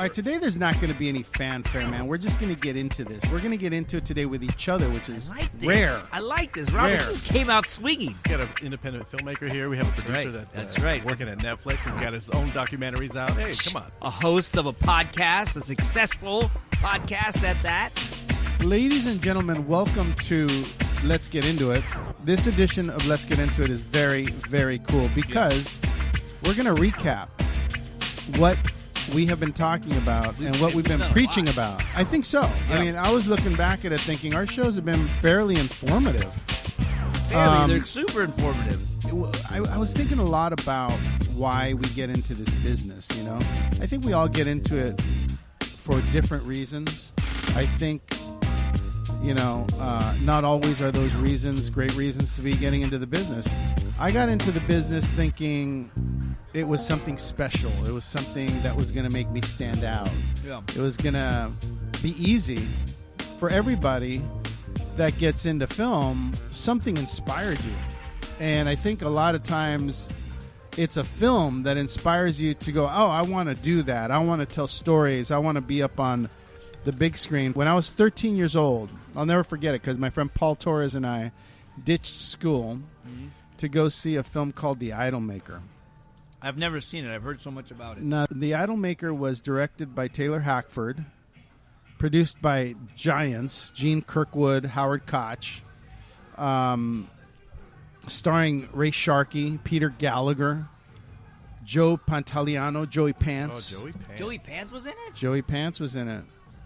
right, today there's not going to be any fanfare, man. We're just going to get into this. We're going to get into it today with each other, which is rare. I like this. Robert just came out swinging. We got an independent filmmaker here. We have a producer that's working at Netflix. He's got his own documentaries out. Hey, come on. A host of a podcast, a successful podcast at that. Ladies and gentlemen, welcome to Let's Get Into It. This edition of Let's Get Into It is very, very cool because we're going to recap what we have been talking about and what we've been preaching about. I think so. Yeah. I mean, I was looking back at it thinking our shows have been fairly informative. They're super informative. I was thinking a lot about why we get into this business, you know. I think we all get into it for different reasons. I think, you know, not always are those reasons great reasons to be getting into the business. I got into the business thinking it was something special. It was something that was going to make me stand out. Yeah. It was going to be easy for everybody that gets into film. Something inspired you. And I think a lot of times it's a film that inspires you to go, oh, I want to do that. I want to tell stories. I want to be up on the big screen. When I was 13 years old, I'll never forget it because my friend Paul Torres and I ditched school to go see a film called The Idolmaker. I've never seen it. I've heard so much about it. Now, The Idolmaker was directed by Taylor Hackford, produced by giants, Gene Kirkwood, Howard Koch, starring Ray Sharkey, Peter Gallagher, Joe Pantoliano, Joey Pants. Oh, Joey Pants. Joey Pants was in it? Joey Pants was in it.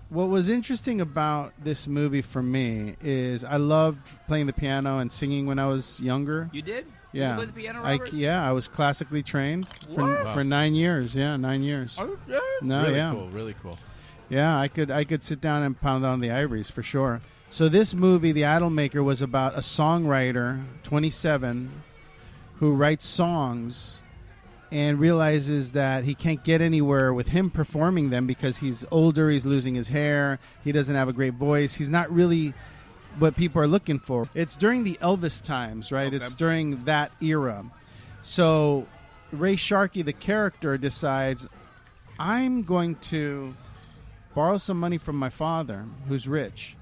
What was interesting about this movie for me is I loved playing the piano and singing when I was younger. You did? Yeah. You played the piano, Robert? I was classically trained for 9 years. Yeah, 9 years. Oh, yeah. No, really yeah. cool, really cool. Yeah, I could sit down and pound on the ivories for sure. So this movie, The Idolmaker, was about a songwriter, 27, who writes songs and realizes that he can't get anywhere with him performing them because he's older, he's losing his hair, he doesn't have a great voice, he's not really what people are looking for. It's during the Elvis times, right? Okay. It's during that era. So Ray Sharkey, the character, decides, I'm going to borrow some money from my father, who's rich,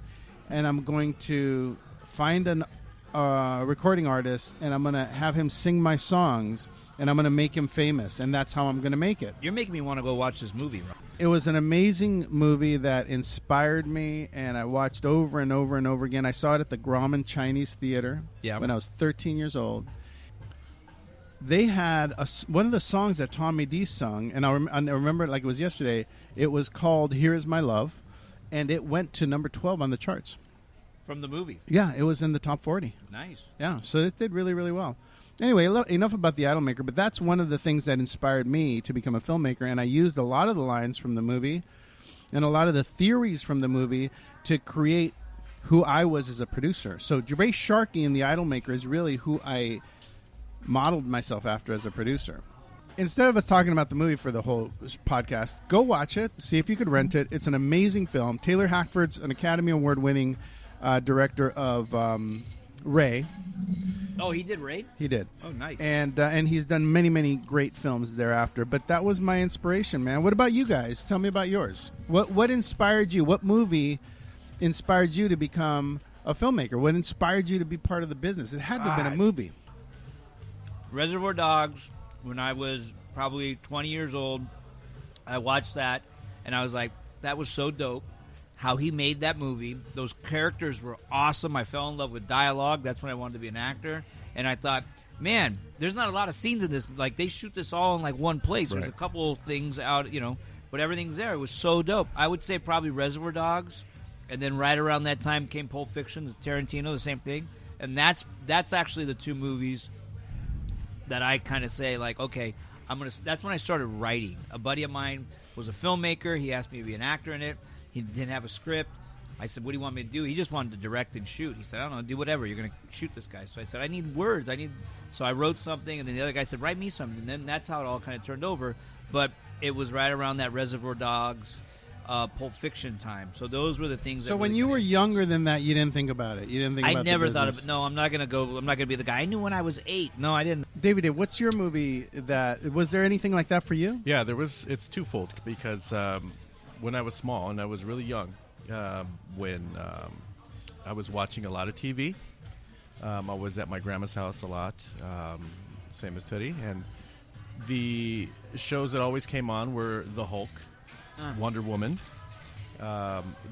and I'm going to find a recording artist, and I'm going to have him sing my songs, and I'm going to make him famous, and that's how I'm going to make it. You're making me want to go watch this movie, Rob. It was an amazing movie that inspired me, and I watched over and over and over again. I saw it at the Grauman Chinese Theater when I was 13 years old. They had one of the songs that Tommy D sung, and I remember it like it was yesterday. It was called Here Is My Love, and it went to number 12 on the charts. From the movie? Yeah, it was in the top 40. Nice. Yeah, so it did really, really well. Anyway, enough about The Idolmaker, but that's one of the things that inspired me to become a filmmaker, and I used a lot of the lines from the movie and a lot of the theories from the movie to create who I was as a producer. So Ray Sharkey in The Idolmaker is really who I modeled myself after as a producer. Instead of us talking about the movie for the whole podcast, go watch it, see if you could rent it. It's an amazing film. Taylor Hackford's an Academy Award-winning director of Ray. Oh, he did Ray? He did. Oh, nice. And he's done many, many great films thereafter. But that was my inspiration, man. What about you guys? Tell me about yours. What inspired you? What movie inspired you to become a filmmaker? What inspired you to be part of the business? It had to have been a movie. Reservoir Dogs. When I was probably 20 years old, I watched that, and I was like, that was so dope. How he made that movie. Those characters were awesome. I fell in love with dialogue. That's when I wanted to be an actor. And I thought, man, there's not a lot of scenes in this. Like, they shoot this all in, like, one place. Right. There's a couple things out, you know, but everything's there. It was so dope. I would say probably Reservoir Dogs. And then right around that time came Pulp Fiction, Tarantino, the same thing. And that's actually the two movies that I kind of say, like, okay, that's when I started writing. A buddy of mine was a filmmaker. He asked me to be an actor in it. He didn't have a script. I said, what do you want me to do? He just wanted to direct and shoot. He said, I don't know, do whatever. You're going to shoot this guy. So I said, I need words. So I wrote something, and then the other guy said, write me something. And then that's how it all kind of turned over. But it was right around that Reservoir Dogs, Pulp Fiction time. So those were the things. So when you were younger than that, you didn't think about it. You didn't think. I never thought of it. No, I'm not gonna go. I'm not gonna be the guy. I knew when I was 8. No, I didn't. Davie Dave, what's your movie that was there anything like that for you? Yeah, there was. It's twofold because when I was small and I was really young, when I was watching a lot of TV, I was at my grandma's house a lot, same as Tuddy, and the shows that always came on were The Hulk, Wonder Woman.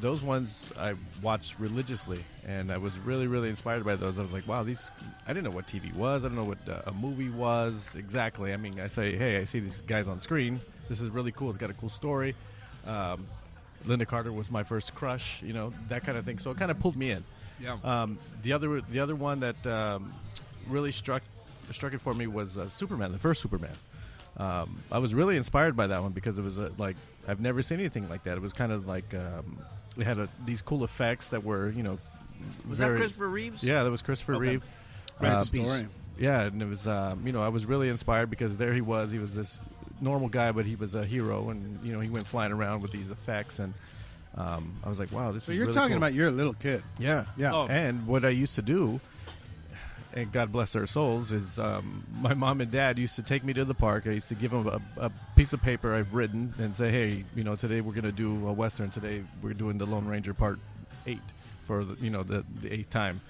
Those ones I watched religiously, and I was really, really inspired by those. I was like, wow, these... I didn't know what TV was. I didn't know what a movie was exactly. I mean, I say, hey, I see these guys on screen. This is really cool. It's got a cool story. Linda Carter was my first crush, that kind of thing. So it kind of pulled me in. Yeah. The other one that really struck it for me was Superman, the first Superman. I was really inspired by that one because it was like I've never seen anything like that. It was kind of like it had these cool effects that were Was that Christopher Reeves? Yeah, that was Christopher Reeve. Story. Yeah, and it was I was really inspired because there he was. He was this normal guy, but he was a hero, and he went flying around with these effects, and I was like, wow, this So is you're really talking cool. about you're a little kid. Yeah. Oh. And what I used to do, and God bless their souls, is my mom and dad used to take me to the park. I used to give them a piece of paper I've written and say, hey, today we're going to do a Western. Today we're doing the Lone Ranger Part 8 for the 8th time.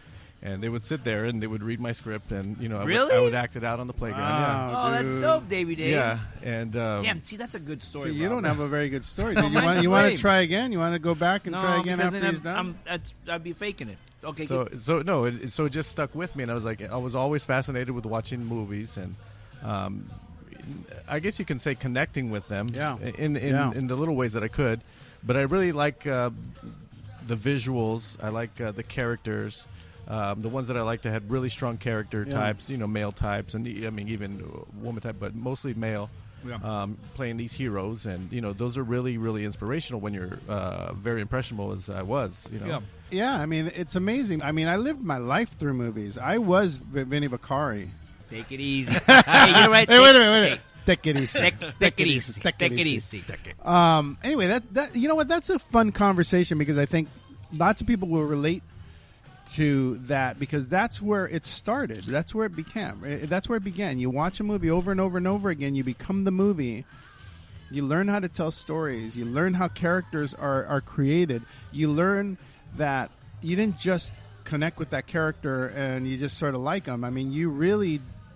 And they would sit there and they would read my script, and Really? I would act it out on the playground. Wow. Oh, that's dude. dope, Davie Dave. Yeah, and Damn, see, that's a good story. See, you Rob. don't have a very good story. No, Do you mine's want a you want flame. to try again? You want to go back and try again because after then he's done? I'd be faking it. Okay. So it just stuck with me, and I was like, I was always fascinated with watching movies, and I guess you can say connecting with them, Yeah. in the little ways that I could. But I really like the visuals. I like the characters. The ones that I liked that had really strong character types, male types, and even woman type, but mostly male. Yeah. Playing these heroes, and those are really, really inspirational when you're very impressionable as I was. Yeah. Yeah, I mean, it's amazing. I mean, I lived my life through movies. I was Vinny Vaccari. Take it easy. Hey, you know what? Hey, wait a minute. Take it easy. Take it easy. Take it easy. Anyway, that you know what? That's a fun conversation because I think lots of people will relate to that because that's where it started. That's where it became. That's where it began. You watch a movie over and over and over again. You become the movie. You learn how to tell stories. You learn how characters are created. You learn that you didn't just connect with that character and you just sort of like them. I mean,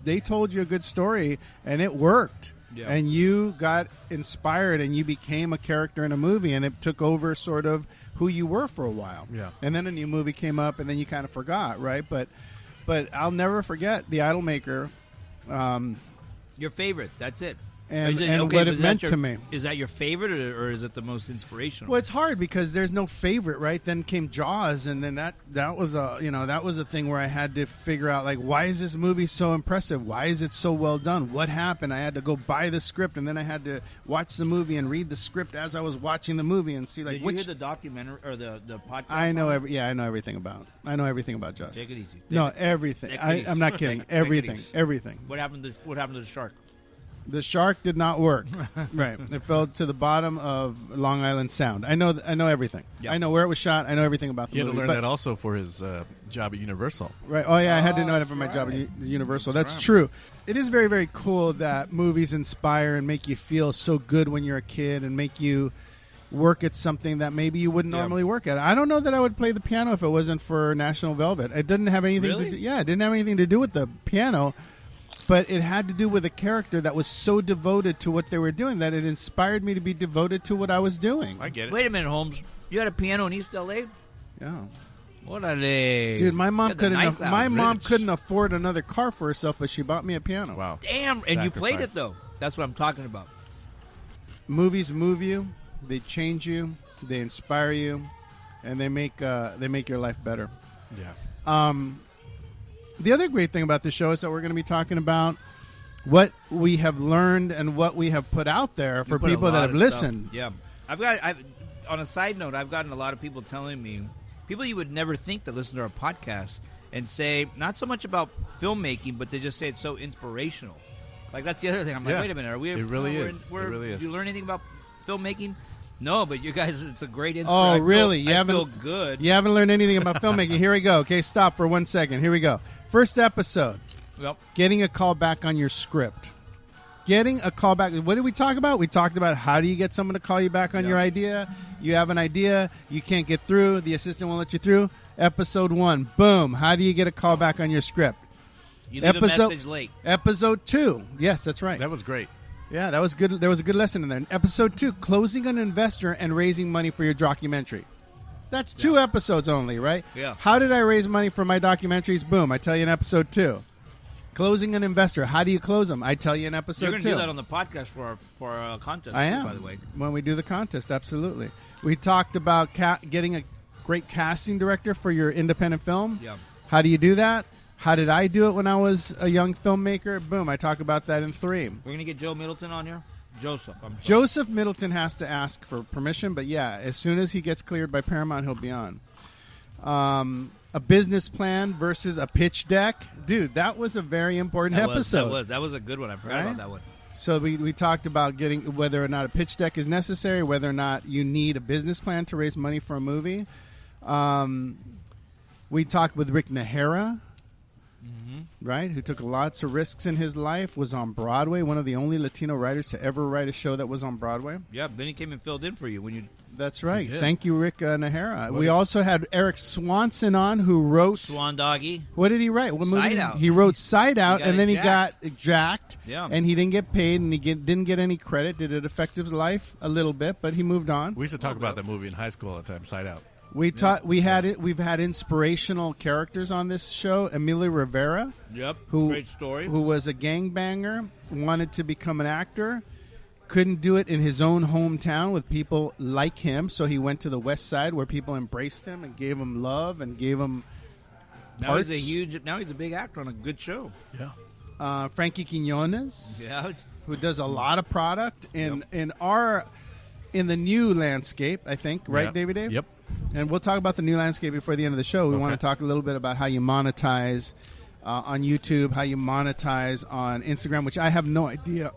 they told you a good story and it worked. Yeah. And you got inspired and you became a character in a movie, and it took over sort of who you were for a while. Yeah. And then a new movie came up and then you kind of forgot, right? But I'll never forget The Idolmaker. Your favorite. That's it. And what it meant to me. Is that your favorite, or is it the most inspirational? Well, it's hard because there's no favorite, right? Then came Jaws, and then that was a thing where I had to figure out, like, why is this movie so impressive? Why is it so well done? What happened? I had to go buy the script, and then I had to watch the movie and read the script as I was watching the movie and see, like, Did you hear the documentary or the podcast? I know everything about Jaws. Take it easy. Everything. I'm not kidding. Everything. What happened to the shark? The shark did not work. Right. It fell to the bottom of Long Island Sound. I know everything. Yep. I know where it was shot. I know everything about the movie. He had to learn that also for his job at Universal. Right. Oh, yeah, I had to know that for my job at Universal. That's true. It is very, very cool that movies inspire and make you feel so good when you're a kid and make you work at something that maybe you wouldn't normally work at. I don't know that I would play the piano if it wasn't for National Velvet. It didn't have anything to do. Yeah, it didn't have anything to do with the piano. But it had to do with a character that was so devoted to what they were doing that it inspired me to be devoted to what I was doing. I get it. Wait a minute, Holmes. You had a piano in East L.A.? Yeah. What are they? Dude, my mom couldn't afford another car for herself, but she bought me a piano. Wow. Damn. And you played it, though. That's what I'm talking about. Movies move you. They change you. They inspire you. And they make your life better. Yeah. The other great thing about the show is that we're going to be talking about what we have learned and what we have put out there for people that have listened. Yeah. On a side note, I've gotten a lot of people telling me, people you would never think that listen to our podcast and say, not so much about filmmaking, but they just say it's so inspirational. Like, that's the other thing. I'm like, wait a minute. Are we? It really is. Do you learn anything about filmmaking? No, but you guys, it's a great inspiration. Oh, really? I feel good. You haven't learned anything about filmmaking. Here we go. Okay, stop for 1 second. Here we go. First episode. Yep. Getting a call back on your script. Getting a call back. What did we talk about? We talked about how do you get someone to call you back on your idea. You have an idea. You can't get through. The assistant won't let you through. Episode 1. Boom. How do you get a call back on your script? You leave a message late. Episode 2. Yes, that's right. That was great. Yeah, that was good. There was a good lesson in there. Episode 2, closing an investor and raising money for your documentary. That's 2 episodes only, right? Yeah. How did I raise money for my documentaries? Boom, I tell you in episode 2. Closing an investor. How do you close them? I tell you in episode 2. You're going to do that on the podcast for our contest. I am. By the way, when we do the contest, absolutely. We talked about getting a great casting director for your independent film. Yeah. How do you do that? How did I do it when I was a young filmmaker? Boom, I talk about that in 3. We're going to get Joe Middleton on here. Joseph. I'm sorry. Joseph Middleton has to ask for permission, but yeah, as soon as he gets cleared by Paramount, he'll be on. A business plan versus a pitch deck. Dude, that was a very important episode. That was a good one. I forgot about that one. So we talked about getting whether or not a pitch deck is necessary, whether or not you need a business plan to raise money for a movie. We talked with Rick Nahara, right, who took lots of risks in his life, was on Broadway, one of the only Latino writers to ever write a show that was on Broadway. Yeah, Benny came and filled in for you when you. That's right. Thank you, Rick Nahara. We also had Eric Swanson on, who wrote Swan Doggy. What did he write? What movie? Side Out. He wrote Side Out, and then he got jacked. Yeah. And he didn't get paid, and he didn't get any credit. Did it affect his life a little bit? But he moved on. We used to talk about that movie in high school all the time, Side Out. We've had inspirational characters on this show. Emilio Rivera. Yep. Great story. Who was a gangbanger, wanted to become an actor, couldn't do it in his own hometown with people like him, so he went to the West Side where people embraced him and gave him love and gave him parts. Now he's a big actor on a good show. Yeah. Frankie Quinones. Yeah. Who does a lot of product in the new landscape, I think, right, Davie Dave? Yep. And we'll talk about the new landscape before the end of the show. We want to talk a little bit about how you monetize on YouTube, how you monetize on Instagram, which I have no idea.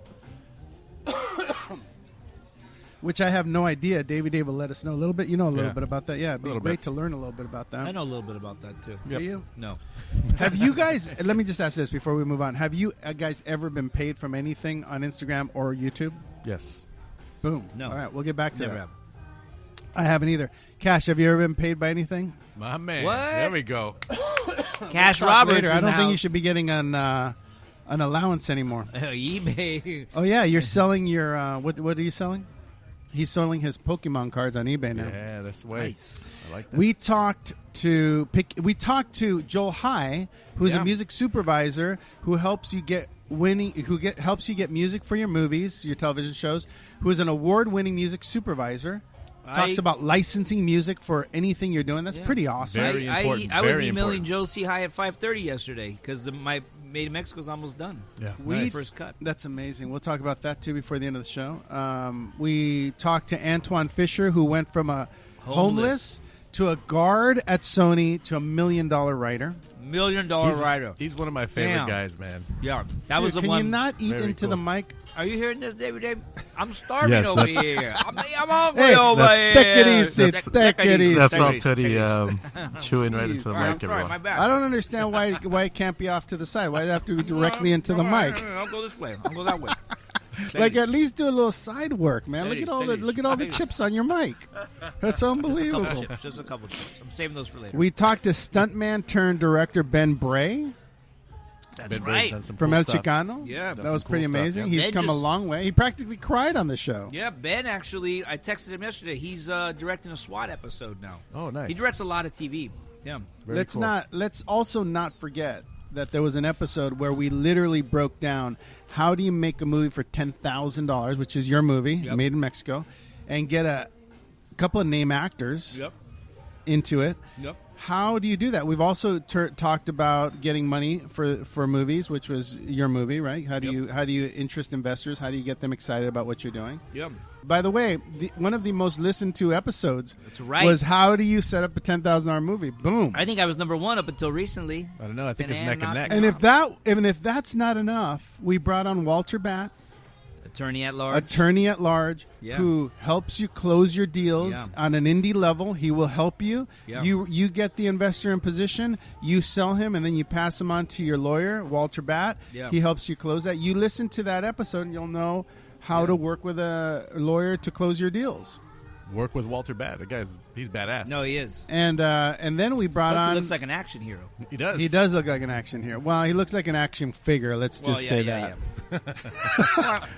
Davie Dave will let us know a little bit. You know a little bit about that. Yeah, it'd be great to learn a little bit about that. I know a little bit about that, too. Do you? No. Have you guys, let me just ask this before we move on. Have you guys ever been paid from anything on Instagram or YouTube? Yes. Boom. No. All right, we'll get back to Never that. have. I haven't either. Cash, have you ever been paid by anything? My man. What? There we go. Cash Talk Roberts. later. I don't think you should be getting an allowance anymore. eBay. Oh yeah, you're selling your what are you selling? He's selling his Pokemon cards on eBay now. Yeah, that's the way. Nice. I like that. We talked to Joel High, who's a music supervisor who helps you get helps you get music for your movies, your television shows, who is an award-winning music superviser. Talks about licensing music for anything you're doing. That's pretty awesome. Very important. I was Very emailing important. Joe C. High at 5:30 yesterday because my Made in Mexico's almost done. Yeah. First cut. That's amazing. We'll talk about that too before the end of the show. We talked to Antoine Fisher, who went from a homeless to a guard at Sony to $1 million writer. $1 million writer. He's one of my favorite Damn. guys, man. Yeah, that was the Can one. you not eat Very into cool. the mic? Are you hearing this, Davie Dave? I'm starving Yes, over that's- here. I'm hungry Hey, over here. take it easy. Take it easy. That's Take all it easy. Teddy chewing right into the All right, I'm mic, sorry, everyone. my bad. I don't understand why it can't be off to the side. Why do it have to be directly into the mic? I'll go this way. I'll go that way. Like at least do a little side work, man. Look at all the chips on your mic. That's unbelievable. Just a couple chips. I'm saving those for later. We talked to stuntman turned director Ben Bray That's Ben Bray's right. done some from cool El stuff. Chicano. Yeah, that was some pretty cool stuff, amazing. yeah. He's Ben come a just- long way. He practically cried on the show. Yeah, Ben actually, I texted him yesterday. He's directing a SWAT episode now. Oh, nice. He directs a lot of TV. Yeah. Very cool. Let's also not forget that there was an episode where we literally broke down how do you make a movie for $10,000, which is your movie, Made in Mexico, and get a couple of name actors into it. Yep. How do you do that? We've also talked about getting money for movies, which was your movie, right? How do you interest investors? How do you get them excited about what you're doing? Yep. By the way, one of the most listened to episodes That's right. was how do you set up a $10,000 movie? Boom. I think I was number one up until recently. I don't know. I think it's Ben neck and knocked neck. And if that's not enough, we brought on Walter Batt Attorney at large. Attorney-at-large who helps you close your deals on an indie level. He will help you. Yeah. You get the investor in position. You sell him, and then you pass him on to your lawyer, Walter Batt. Yeah. He helps you close that. You listen to that episode, and you'll know how to work with a lawyer to close your deals. Work with Walter Batt. He's badass. No, he is. And then we brought Plus, on. he looks like an action hero. He does. He does look like an action hero. Well, he looks like an action figure. Let's just say that.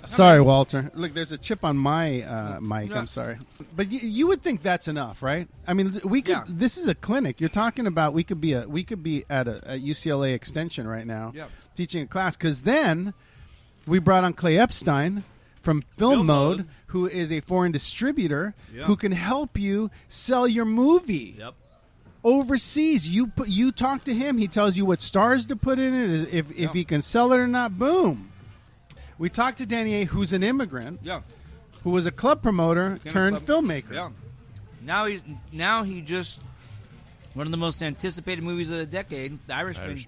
Sorry, Walter. Look, there's a chip on my mic. I'm sorry, but you would think that's enough, right? I mean, we could. Yeah. This is a clinic. You're talking about. We could be at a UCLA extension right now, teaching a class. Because then we brought on Clay Epstein from Film Mode, who is a foreign distributor who can help you sell your movie. Yep. Overseas, you talk to him. He tells you what stars to put in it, if he can sell it or not. Boom. We talked to Danny A., who's an immigrant, who was a club promoter turned filmmaker. Yeah. Now he just one of the most anticipated movies of the decade, The Irishman.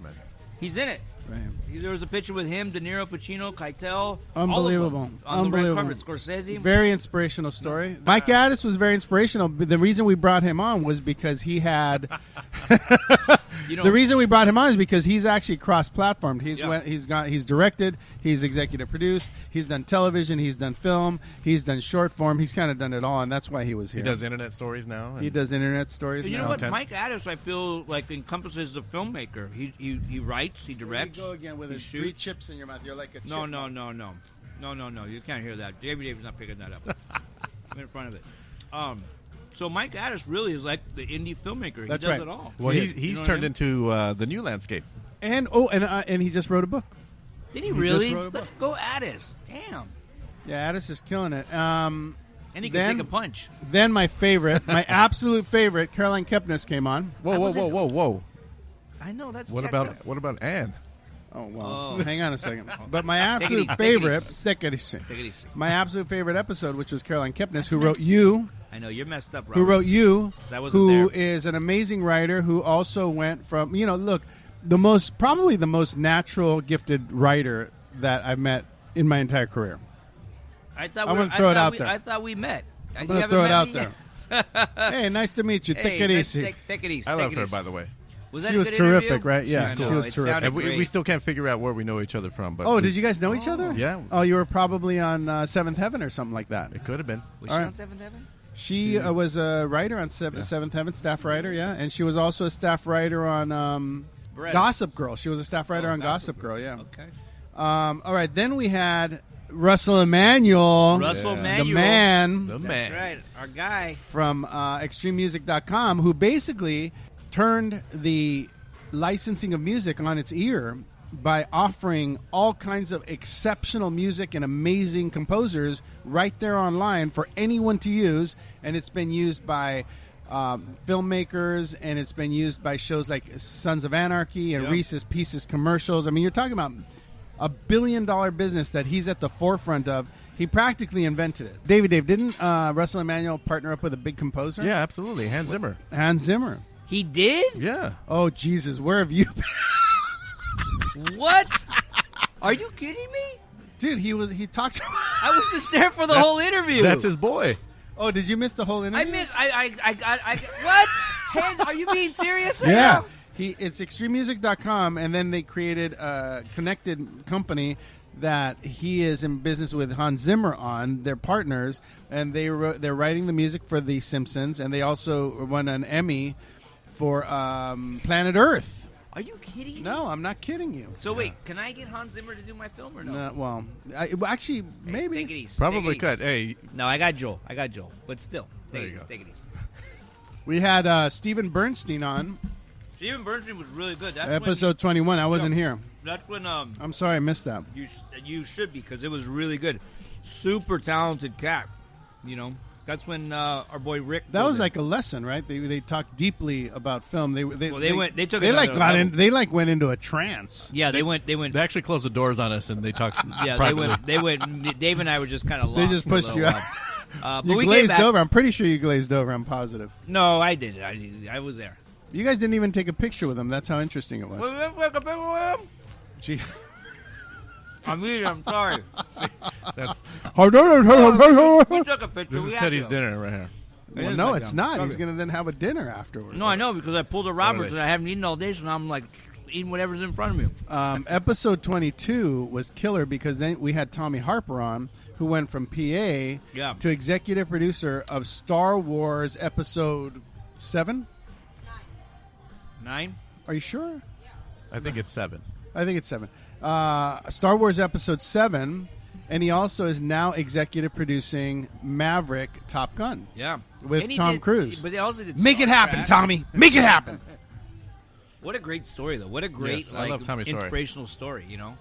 He's in it. Right. There was a picture with him, De Niro, Pacino, Keitel. Unbelievable. All of them on the red carpet. Scorsese. Very inspirational story. Mike Addis was very inspirational. The reason we brought him on was because he had. The reason we brought him on is because he's actually cross-platformed. He's directed, he's executive produced, he's done television, he's done film, he's done short form. He's kind of done it all, and that's why he was here. He does internet stories now. He does internet stories. You now. know what? Mike Addis, I feel like encompasses the filmmaker. He writes, he directs. Here we go again with his 3 chips in your mouth. You're like a chip. No. You can't hear that. Davie Dave is not picking that up. I'm in front of it. So Mike Addis really is like the indie filmmaker. That's he does right. it all. Well, he's turned into the new landscape. And he just wrote a book. Did he really? just wrote a book. Let's go Addis. Damn. Yeah, Addis is killing it. And he can take a punch. Then my favorite, my absolute favorite, Caroline Kepnes came on. Whoa. I know that's. What about Anne? Oh, well, Oh. hang on a second. But my absolute Take it favorite, easy. take it easy. Take it easy. My absolute favorite episode, which was Caroline Kepnes, who wrote You, I know you're messed up, Robert. who wrote You, 'Cause I wasn't who there. is an amazing writer, who also went from, look, probably the most natural, gifted writer that I've met in my entire career. I'm gonna throw it out there. I thought we met. I'm going to throw it out there. Hey, nice to meet you. Take it easy. Take it easy. I take love it her, easy. by the way. Was that She a was good terrific, interview? right? Yeah, I know, she was it terrific. sounded And we great. still can't figure out where we know each other from. But Oh, did you guys know each other? Yeah. Oh, you were probably on Seventh Heaven or something like that. It could have been. Was All she right. on Seventh Heaven? She was a writer on Seventh Heaven, staff writer, and she was also a staff writer on Brett. Gossip Girl. She was a staff writer on Gossip Girl, yeah. Okay. All right, then we had Russell Emanuel, Russell the Emanuel. man The That's man. right. Our guy. from ExtremeMusic.com, who basically turned the licensing of music on its ear by offering all kinds of exceptional music and amazing composers right there online for anyone to use, and it's been used by filmmakers, and it's been used by shows like Sons of Anarchy and Yeah. Reese's Pieces commercials. I mean, you're talking about a billion-dollar business that he's at the forefront of. He practically invented it. Davie Dave, didn't Russell Emanuel partner up with a big composer? Yeah, absolutely. Hans Zimmer. Hans Zimmer. He did? Yeah. Oh, Jesus, where have you been? What? Are you kidding me? Dude, he talked to I wasn't there for the whole interview. That's his boy. Oh, did you miss the whole interview? I missed. I what? Hen, are you being serious right Yeah. now? It's ExtremeMusic.com, and then they created a connected company that he is in business with Hans Zimmer on. They're partners, and they're writing the music for The Simpsons, and they also won an Emmy for Planet Earth. Are you kidding me? No, I'm not kidding you. So wait, can I get Hans Zimmer to do my film or no? No, well, actually, Hey, maybe. Take it easy. Probably take it could. easy. Hey, No, I got Joel. But still, There take it you easy. go. Take it easy. We had Stephen Bernstein on Steven Bernstein was really good. That's episode 21. I wasn't here. That's when I'm sorry I missed that. you should, because it was really good. Super talented cat. You know, that's when our boy Rick. That was like a lesson, right? They talked deeply about film. They took They they it like another got level. in. They like went into a trance. Yeah, they went. they actually closed the doors on us and they talked. Yeah, privately. they went. Dave and I were just kind of lost. They just for a pushed little you out. while. But You we came glazed back. over. I'm pretty sure you glazed over. I'm positive. No, I did. I was there. You guys didn't even take a picture with him. That's how interesting it was. Gee. I'm eating. I'm sorry. That's We took a picture. this We is had Teddy's to. dinner right here. Well, is no, my it's dumb. not. Sorry. He's going to then have a dinner afterwards. No, I know because I pulled a Roberts Totally. and I haven't eaten all day, so now I'm like eating whatever's in front of me. Episode 22 was killer because then we had Tommy Harper on, who went from PA Yeah. to executive producer of Star Wars Episode 7. 9. Are you sure? I think it's 7. I think it's 7. Star Wars Episode 7, and he also is now executive producing Maverick Top Gun. Yeah. With And he Tom did- Cruise. But they also did Make it Star happen, Trek. Tommy. Make it happen. What a great story, though. What a great, Yes, I love Tommy's story. inspirational story, you know?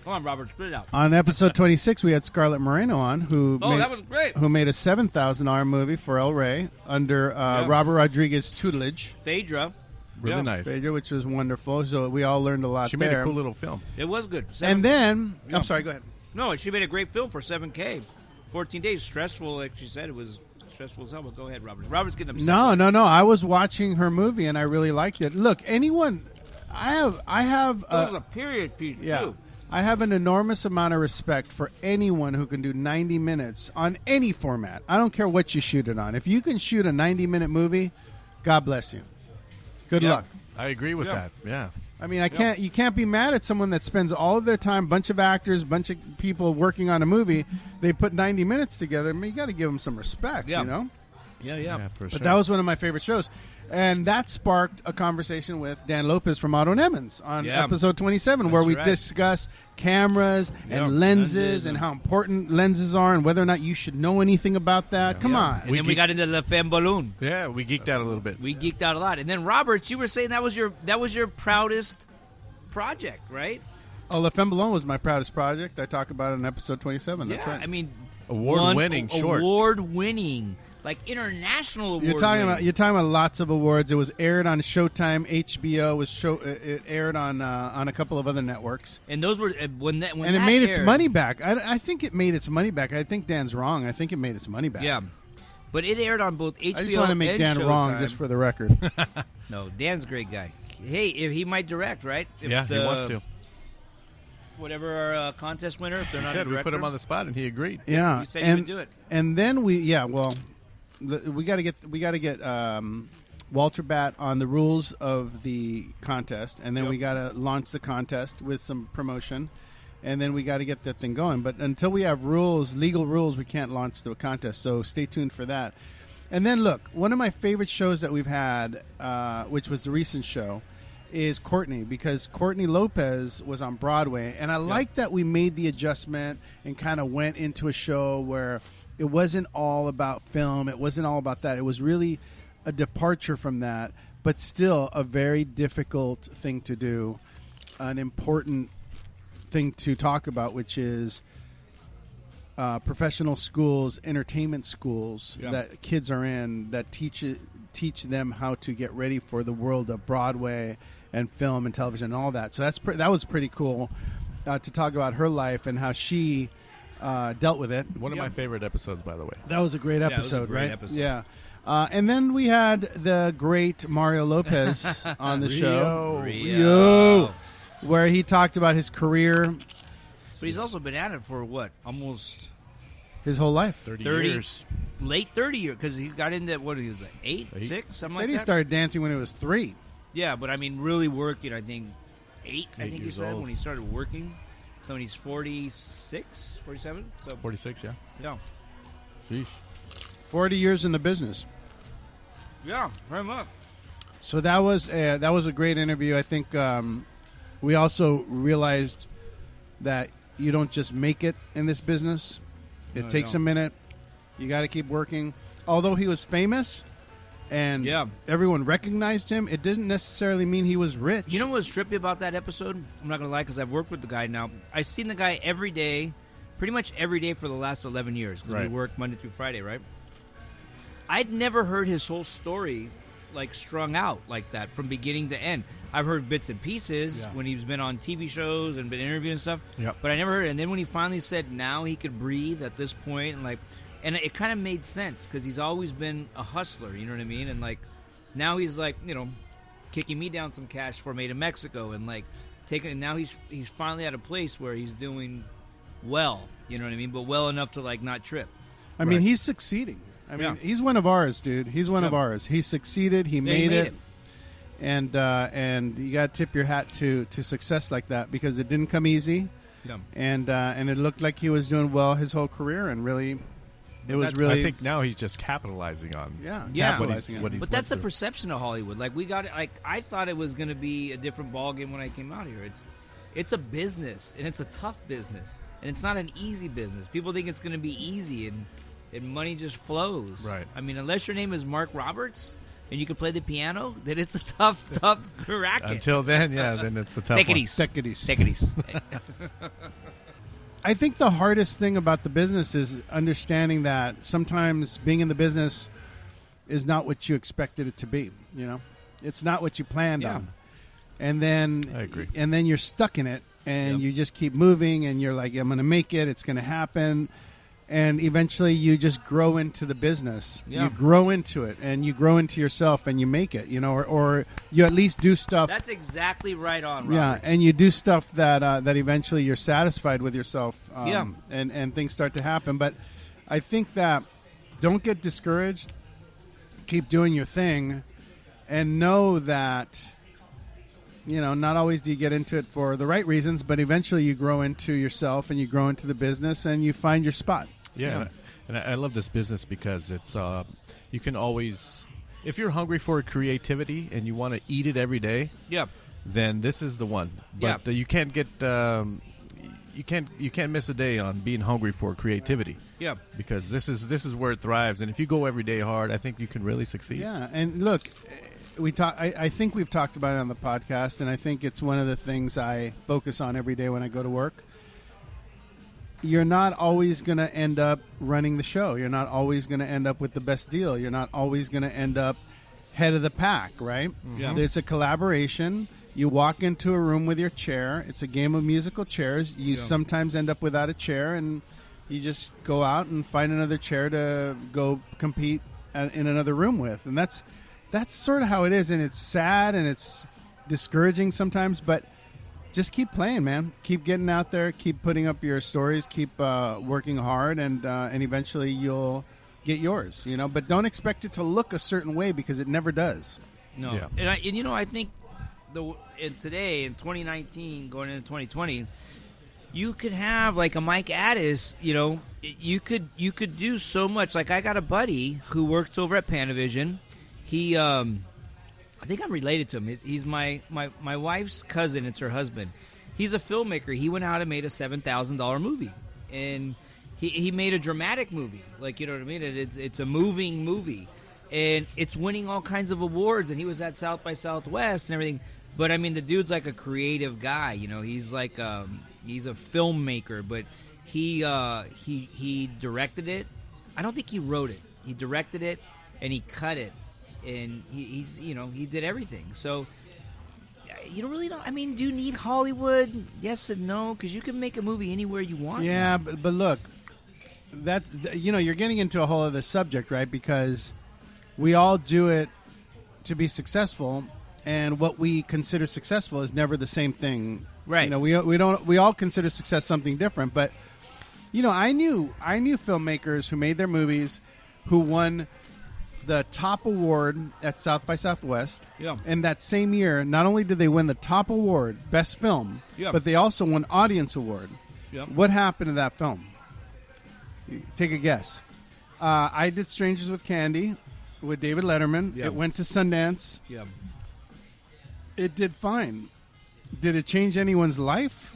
Come on, Robert, spit it out. On Episode 26, we had Scarlett Moreno on, who Oh, made, that was great. who made a $7,000 movie for El Rey under Robert Rodriguez's tutelage, Phaedra. Really Yeah. nice. Phaedra, which was wonderful. So we all learned a lot She there. made a cool little film. It was good. And then, Yeah. I'm sorry, go ahead. No, she made a great film for 7K. 14 days. Stressful, like she said. It was stressful as hell, but go ahead, Robert. Robert's getting upset. No. I was watching her movie and I really liked it. Look, anyone, I have, It was a period piece, too. I have an enormous amount of respect for anyone who can do 90 minutes on any format. I don't care what you shoot it on. If you can shoot a 90-minute movie, God bless you. Good Yeah. luck. I agree with Yeah. that. Yeah. I mean, you can't be mad at someone that spends all of their time, bunch of actors, bunch of people working on a movie. They put 90 minutes together. I mean, you got to give them some respect, Yeah. you know? Yeah. For sure. But that was one of my favorite shows. And that sparked a conversation with Dan Lopez from Otto Emmons on Yeah. episode 27, where That's we right. discuss cameras Yeah, and lenses lenses and and- how important lenses are and whether or not you should know anything about that. Come on. And then we got into Le Femme Balloon. Yeah, we geeked out a little bit. We geeked out a lot. And then, Robert, you were saying that was your proudest project, right? Oh, Le Femme Balloon was my proudest project. I talk about it in episode 27. That's yeah, right. I mean, Award-winning short. Award-winning, like international award. You're talking about lots of awards. It was aired on Showtime, HBO. It aired on a couple of other networks, and those were when and that it made its aired- money back. I think it made its money back. I think Dan's wrong. I think it made its money back. Yeah, but it aired on both HBO. I just want to make and Dan wrong, Showtime. just for the record. No, Dan's a great guy. Hey, if he might direct, right? If Yeah, he wants to. Whatever our contest winner, if they're He not said a we put director. him on the spot, and he agreed. Yeah, You said you would do it. And then we got to get Walter Bat on the rules of the contest, and then Yep. we got to launch the contest with some promotion, and then we got to get that thing going. But until we have legal rules, we can't launch the contest. So stay tuned for that. And then look, one of my favorite shows that we've had, which was the recent show, is Courtney, because Courtney Lopez was on Broadway, and I like that we made the adjustment and kind of went into a show where it wasn't all about film, it wasn't all about that. It was really a departure from that, but still a very difficult thing to do, an important thing to talk about, which is professional schools, entertainment schools that kids are in that teach them how to get ready for the world of Broadway and film and television and all that. So that was pretty cool to talk about her life and how she dealt with it. One of my favorite episodes, by the way. That was a great it was a episode, great right? episode. Yeah. And then we had the great Mario Lopez on the show. Rio. Where he talked about his career, But he's also been at it for what? Almost his whole life. 30 30 years. late 30 years, because he got into what he was like, 8, Eight. 6, something Said like he that. started dancing when he was 3. Yeah, but I mean, really working. I think 8. I think he years said old. when he started working. So when he's 46, 47. So 46, yeah. yeah, Sheesh. 40 years in the business. yeah, very much. So that was a great interview. I think we also realized that you don't just make it in this business. It No, takes no. a minute. You got to keep working. Although he was famous and Yeah. everyone recognized him, it didn't necessarily mean he was rich. You know what's trippy about that episode? I'm not gonna lie, because I've worked with the guy now. I've seen the guy every day, pretty much every day for the last 11 years, because we Right. work Monday through Friday, right? I'd never heard his whole story like strung out like that from beginning to end. I've heard bits and pieces Yeah. when he's been on TV shows and been interviewing and stuff, Yep. but I never heard it. And then when he finally said now he could breathe at this point, and it kind of made sense because he's always been a hustler, you know what I mean? And like now he's like, kicking me down some cash for Made in Mexico, and like taken, and now he's finally at a place where he's doing well. You know what I mean? But well enough to like not trip. I mean, he's succeeding. I mean, he's one of ours, dude. He's one of ours. He succeeded. He made it. And you got to tip your hat to success like that, because it didn't come easy. Yeah. And it looked like he was doing well his whole career, and really, it was really. I think now he's just capitalizing on. Capitalizing what he's But that's the through. perception of Hollywood. Like we got it. Like I thought it was going to be a different ballgame when I came out here. It's a business, and it's a tough business, and it's not an easy business. People think it's going to be easy, and money just flows. Right. I mean, unless your name is Mark Roberts and you can play the piano, then it's a tough racket. Until then, then it's a tough Take it one. easy. Take it easy. Take it easy. I think the hardest thing about the business is understanding that sometimes being in the business is not what you expected it to be. You know, it's not what you planned on, and then I agree. And then you're stuck in it, and you just keep moving, and you're like, I'm going to make it. It's going to happen. And eventually you just grow into the business. Yeah. You grow into it, and you grow into yourself, and you make it, you know, or you at least do stuff. That's exactly right on, Robert. Yeah, and you do stuff that that eventually you're satisfied with yourself, and things start to happen. But I think that don't get discouraged. Keep doing your thing, and know that, you know, not always do you get into it for the right reasons, but eventually you grow into yourself, and you grow into the business, and you find your spot. Yeah, and I love this business because it's you can always, if you're hungry for creativity and you want to eat it every day, then this is the one. But you can't get you can't miss a day on being hungry for creativity. Yeah, because this is where it thrives, and if you go every day hard, I think you can really succeed. Yeah, and look, I think we've talked about it on the podcast, and I think it's one of the things I focus on every day when I go to work. You're not always going to end up running the show. You're not always going to end up with the best deal. You're not always going to end up head of the pack, right? Yeah. It's a collaboration. You walk into a room with your chair. It's a game of musical chairs. You sometimes end up without a chair, and you just go out and find another chair to go compete in another room with. And that's sort of how it is, and it's sad and it's discouraging sometimes, but just keep playing, man. Keep getting out there. Keep putting up your stories. Keep working hard, and eventually you'll get yours. You know, but don't expect it to look a certain way, because it never does. No, and you know, I think today in 2019, going into 2020, you could have like a Mike Addis. You know, you could do so much. Like I got a buddy who works over at Panavision. He I think I'm related to him. He's my wife's cousin. It's her husband. He's a filmmaker. He went out and made a $7,000 movie, and he made a dramatic movie. Like, you know what I mean? It's a moving movie, and it's winning all kinds of awards. And he was at South by Southwest and everything. But I mean, the dude's like a creative guy. You know, he's like he's a filmmaker, but he directed it. I don't think he wrote it. He directed it, and he cut it. And he's, you know, he did everything. So you don't really know. I mean, do you need Hollywood? Yes and no, because you can make a movie anywhere you want. Yeah, but look, that's, you know, you're getting into a whole other subject, right? Because we all do it to be successful, and what we consider successful is never the same thing. Right. You know, we all consider success something different. But you know, I knew filmmakers who made their movies who won the top award at South by Southwest. Yeah. And that same year, not only did they win the top award, best film, but they also won audience award. Yeah. What happened to that film? Take a guess. I did Strangers with Candy with David Letterman. Yeah. It went to Sundance. Yeah. It did fine. Did it change anyone's life?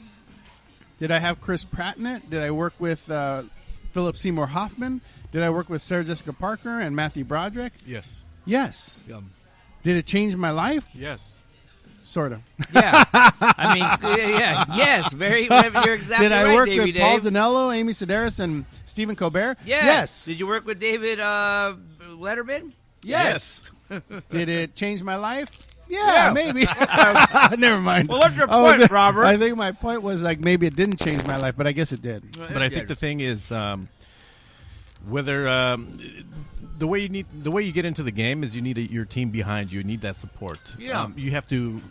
Did I have Chris Pratt in it? Did I work with Philip Seymour Hoffman? Did I work with Sarah Jessica Parker and Matthew Broderick? Yes. Yes. Yeah. Did it change my life? Yes. Sort of. Yeah. I mean, yeah. Yes. Very. You're exactly Did I right, work Davie with Dave. Paul Dinello, Amy Sedaris, and Stephen Colbert? Yes. Did you work with David Letterman? Yes. Did it change my life? Yeah, maybe. Never mind. Well, what's your point, Robert? I think my point was like maybe it didn't change my life, but I guess it did. But I think the thing is, whether the way you get into the game is you need your team behind you. You need that support. Yeah. You have to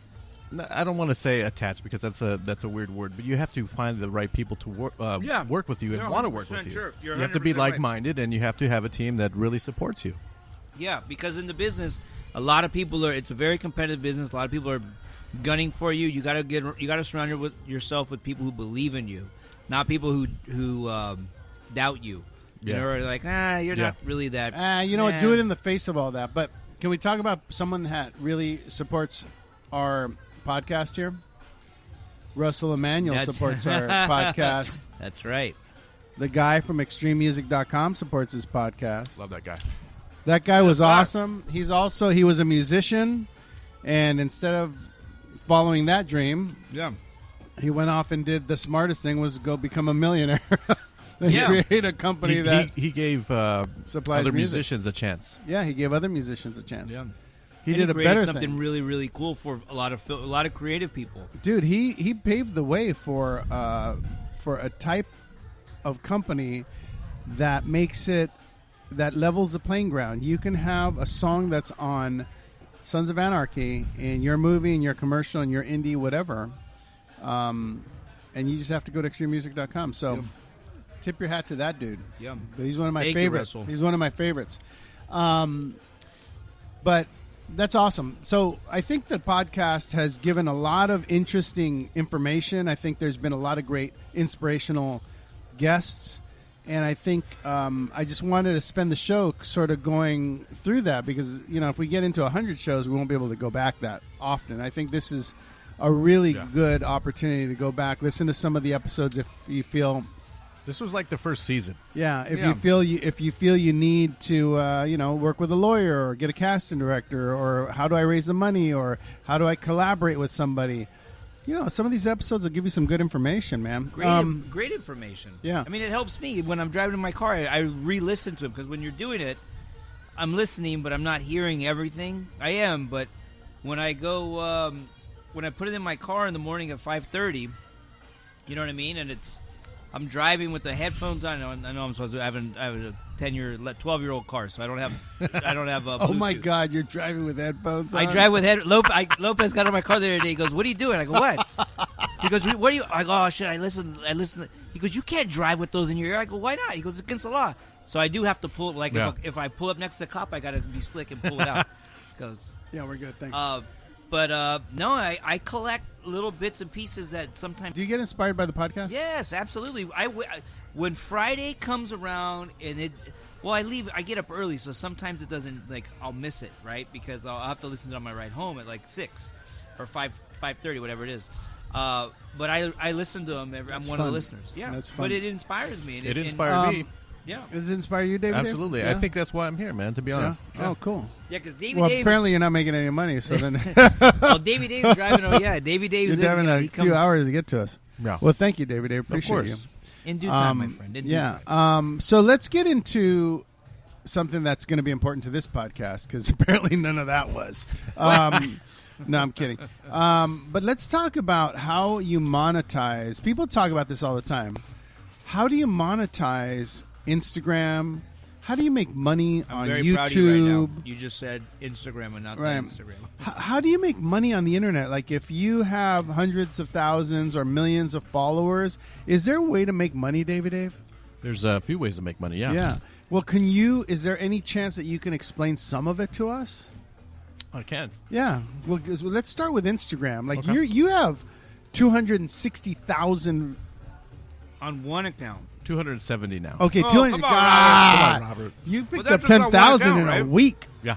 I don't want to say attached because that's a weird word, but you have to find the right people to work with you and want to work with you. Sure. You have to be right. like-minded, and you have to have a team that really supports you. Yeah, because in the business, a lot of people it's a very competitive business. A lot of people are gunning for you. You got to surround yourself with people who believe in you, not people who doubt you. You know, or like, you're not really that. You know what? Do it in the face of all that. But can we talk about someone that really supports our podcast here? Russell Emanuel supports our podcast. That's right. The guy from ExtremeMusic.com supports his podcast. Love that guy. That guy was awesome. He was a musician, and instead of following that dream, he went off and did the smartest thing, was go become a millionaire. Create a company that he gave supplies other music. musicians a chance. Yeah, he gave other musicians a chance. Yeah. He did a better something thing. really, really cool for a lot of creative people. Dude, he paved the way for a type of company that levels the playing ground. You can have a song that's on Sons of Anarchy in your movie, in your commercial, in your indie, whatever, and you just have to go to extrememusic.com. So tip your hat to that dude. Yeah. He's one of my Thank favorites. you, Russell. He's one of my favorites. But that's awesome. So I think the podcast has given a lot of interesting information. I think there's been a lot of great inspirational guests. And I think I just wanted to spend the show sort of going through that because, if we get into 100 shows, we won't be able to go back that often. I think this is a really good opportunity to go back, listen to some of the episodes if you feel... This was like the first season. Yeah, if you feel you need to work with a lawyer or get a casting director, or how do I raise the money, or how do I collaborate with somebody, some of these episodes will give you some good information, man. Great information. Yeah, I mean, it helps me when I'm driving in my car. I re-listen to them because when you're doing it, I'm listening, but I'm not hearing everything. I am, but when I go, when I put it in my car in the morning at 5:30, you know what I mean, and I'm driving with the headphones on. I know I'm supposed to have a 12-year-old car, so I don't have. Oh my God, you're driving with headphones on? I drive with Lopez got in my car the other day. He goes, "What are you doing?" I go, "What?" He goes, "What are you?" I go, "Oh shit, I listen." He goes, "You can't drive with those in your ear." I go, "Why not?" He goes, "It's against the law." So I do have to pull. If I pull up next to the cop, I got to be slick and pull it out. Goes. Yeah, we're good. Thanks. No, I collect little bits and pieces that sometimes... Do you get inspired by the podcast? Yes, absolutely. When Friday comes around and I get up early, so sometimes it doesn't, I'll miss it, right? Because I'll have to listen to it on my ride home at 6 or 5:30, whatever it is. But I listen to them. I'm one of the listeners. Yeah, that's fun. But it inspires me. It inspired me. Yeah. Does it inspire you, David? Absolutely. Yeah. I think that's why I'm here, man, to be honest. Yeah. Oh, cool. Yeah, because Davie Well, Dave... apparently you're not making any money, so then... Well, Davie Dave's driving... Oh, yeah, Davie Dave's... You're having a few hours to get to us. Yeah. Well, thank you, David Dave. Appreciate you. In due time, my friend. In due time. So let's get into something that's going to be important to this podcast, because apparently none of that was. No, I'm kidding. But let's talk about how you monetize. People talk about this all the time. How do you monetize Instagram? How do you make money I'm on very YouTube? proud of you right now. You just said Instagram and not Instagram. How do you make money on the internet? Like, if you have hundreds of thousands or millions of followers, is there a way to make money, Davie Dave? There's a few ways to make money, yeah. Yeah. Well, is there any chance that you can explain some of it to us? I can. Yeah. Well, let's start with Instagram. Like, Okay. you have 260,000 on one account. 270 now. Okay, Oh, 200. come on, God. Come on, Robert. You picked Well, up that's just on one 10,000 in account, a right? week. Yeah.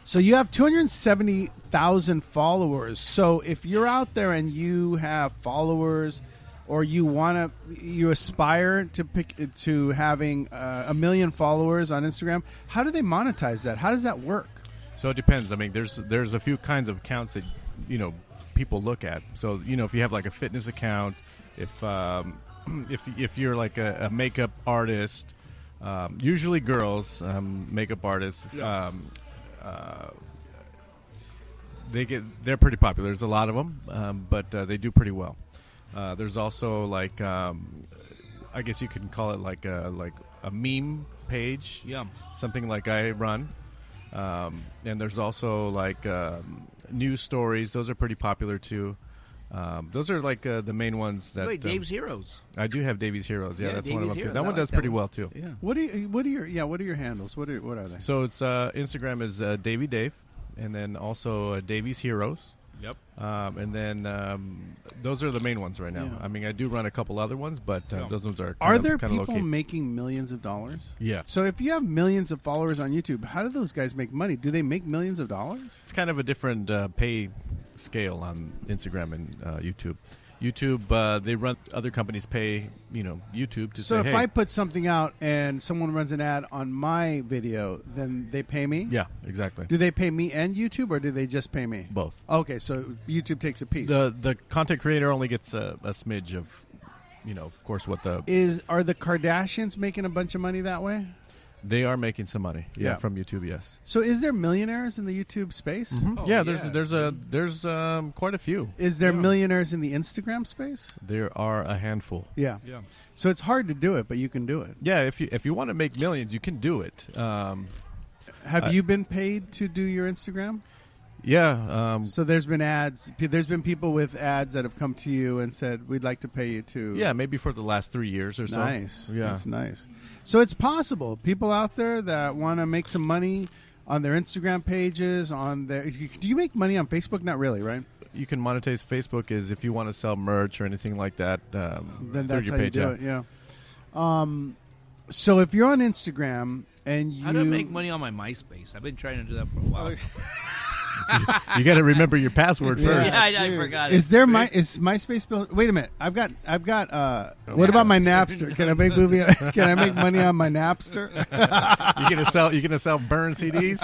So you have 270,000 followers. So if you're out there and you have followers, or you aspire to having 1 million followers on Instagram, how do they monetize that? How does that work? So it depends. I mean, there's a few kinds of accounts that people look at. So if you have like a fitness account, if you're like a makeup artist, usually girls, makeup artists, they're pretty popular. There's a lot of them, but they do pretty well. There's also like I guess you can call it like a meme page. Yeah. Something like I run. And there's also like news stories. Those are pretty popular too. Those are like the main ones that. Wait, Dave's Heroes. I do have Davie's Heroes. Yeah, that's Davie's one of them. Heroes. That I one like does that pretty one. well too. Yeah. What are your handles? What are they? So it's Instagram is Davie Dave, and then also Davie's Heroes. Yep. And then those are the main ones right now. Yeah. I mean, I do run a couple other ones, but Yeah. those ones are Are there kind of people low-key. making millions of dollars? Yeah. So if you have millions of followers on YouTube, how do those guys make money? Do they make millions of dollars? It's kind of a different pay scale on Instagram and YouTube. YouTube, they run other companies pay YouTube to So say, if hey, I put something out and someone runs an ad on my video, then they pay me? yeah, exactly, Do they pay me and YouTube, or do they just pay me? both. Okay, so YouTube takes a piece. The content creator only gets a smidge of, of course, what Are the Kardashians making a bunch of money that way? they are making some money. Yeah, Yeah. from YouTube, yes. So is there millionaires in the YouTube space? Oh, yeah, yeah. there's quite a few. Is there Yeah. millionaires in the Instagram space? There are a handful. Yeah. Yeah. So it's hard to do it, but you can do it. Yeah, if you want to make millions, you can do it. Have you been paid to do your Instagram? Yeah, So there's been ads. There's been people with ads that have come to you and said, "We'd like to pay you to." yeah, maybe for the last 3 years or so. Nice. Yeah. That's nice. So it's possible. People out there that want to make some money on their Instagram pages, do you make money on Facebook? Not really, right? You can monetize Facebook is if you want to sell merch or anything like that. Then through that's your how page, you do it, yeah. So if you're on Instagram and you... How do I make money on my MySpace? I've been trying to do that for a while. You got to remember your password Yeah. first. Yeah, I Dude. forgot it. Is MySpace built? Wait a minute. I've got what about my Napster? Can I make money on my Napster? You gonna sell burn CDs?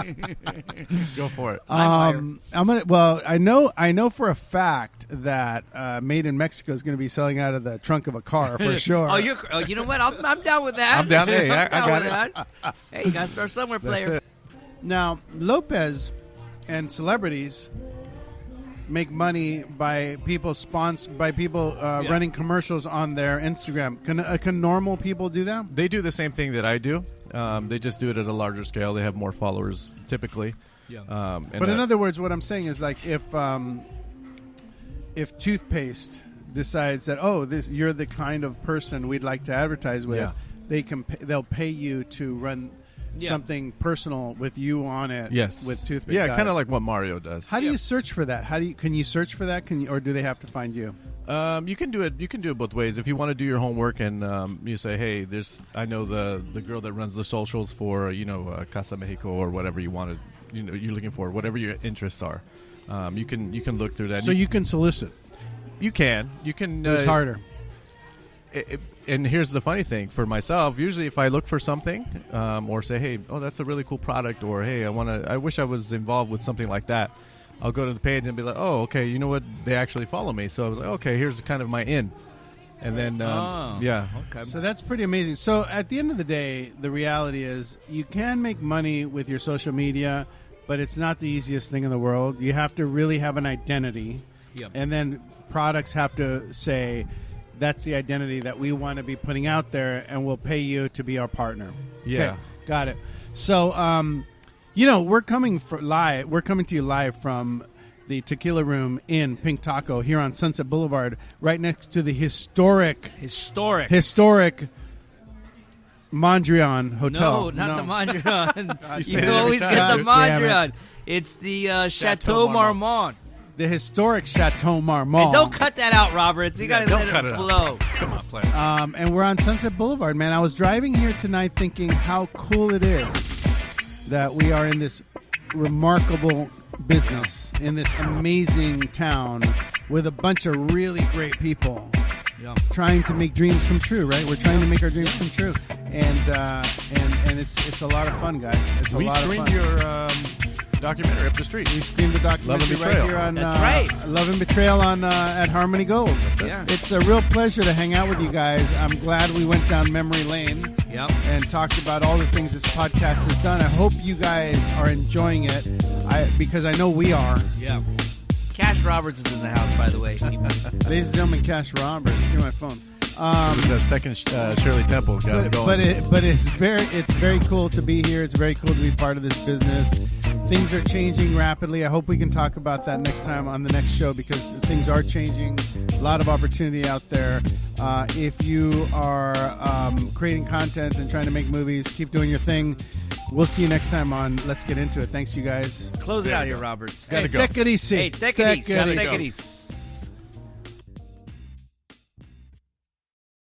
Go for it. I'm gonna. Well, I know for a fact that Made in Mexico is going to be selling out of the trunk of a car for sure. You know what? I'm down with that. I'm down. Hey, I down got with that. Hey, you got to start somewhere, That's player. it. Now, Lopez and celebrities make money by people running commercials on their Instagram. Can normal people do that? They do the same thing that I do. They just do it at a larger scale. They have more followers typically. Yeah. But in other words, what I'm saying is like if toothpaste decides that you're the kind of person we'd like to advertise with, Yeah. they'll pay you to run something personal with you on it. Yes. with toothpaste. Yeah, Got kind it. of like what Mario does. How do you search for that? Can you search for that? Or do they have to find you? You can do it. You can do it both ways. If you want to do your homework and you say, "Hey, I know the girl that runs the socials for Casa Mexico or whatever you want to, you're looking for, whatever your interests are." You can look through that. So you can solicit. You can. It's harder. And here's the funny thing for myself. Usually, if I look for something, or say, "Hey, that's a really cool product," or "Hey, I wish I was involved with something like that," I'll go to the page and be like, "Oh, okay, you know what? They actually follow me." So I was like, "Okay, here's kind of my in," and then yeah. Okay. So that's pretty amazing. So at the end of the day, the reality is you can make money with your social media, but it's not the easiest thing in the world. You have to really have an identity, Yep. and then products have to say, that's the identity that we want to be putting out there, and we'll pay you to be our partner. Yeah. Okay, got it. So, we're coming to you live from the Tequila Room in Pink Taco here on Sunset Boulevard, right next to the historic Mondrian Hotel. No, not the Mondrian. say You it always every get the time. Damn it. Mondrian. It's the Chateau Marmont. The historic Chateau Marmont. And don't cut that out, Roberts. We got to let cut it it flow. Come on, player. And we're on Sunset Boulevard, man. I was driving here tonight thinking how cool it is that we are in this remarkable business, in this amazing town with a bunch of really great people Yeah. trying to make dreams come true, right? We're trying to make our dreams come true. And it's a lot of fun, guys. It's a We lot of screened fun. your documentary up the street. We screened the documentary Love and right Betrayal. here on That's right. Love and Betrayal on at Harmony Gold. Yeah. It's a real pleasure to hang out with you guys. I'm glad we went down memory lane Yep. and talked about all the things this podcast has done. I hope you guys are enjoying it, because I know we are. Yeah. Cash Roberts is in the house, by the way. Ladies and gentlemen, Cash Roberts. Give me my phone. It was that second Shirley Temple got going. But it's very cool to be here. It's very cool to be part of this business. Things are changing rapidly. I hope we can talk about that next time on the next show because things are changing. A lot of opportunity out there. If you are creating content and trying to make movies, keep doing your thing. We'll see you next time on Let's Get Into It. Thanks, you guys. Close it out here, Roberts. Gotta go. Take it easy. Hey, take it easy. Gotta Take go. it easy.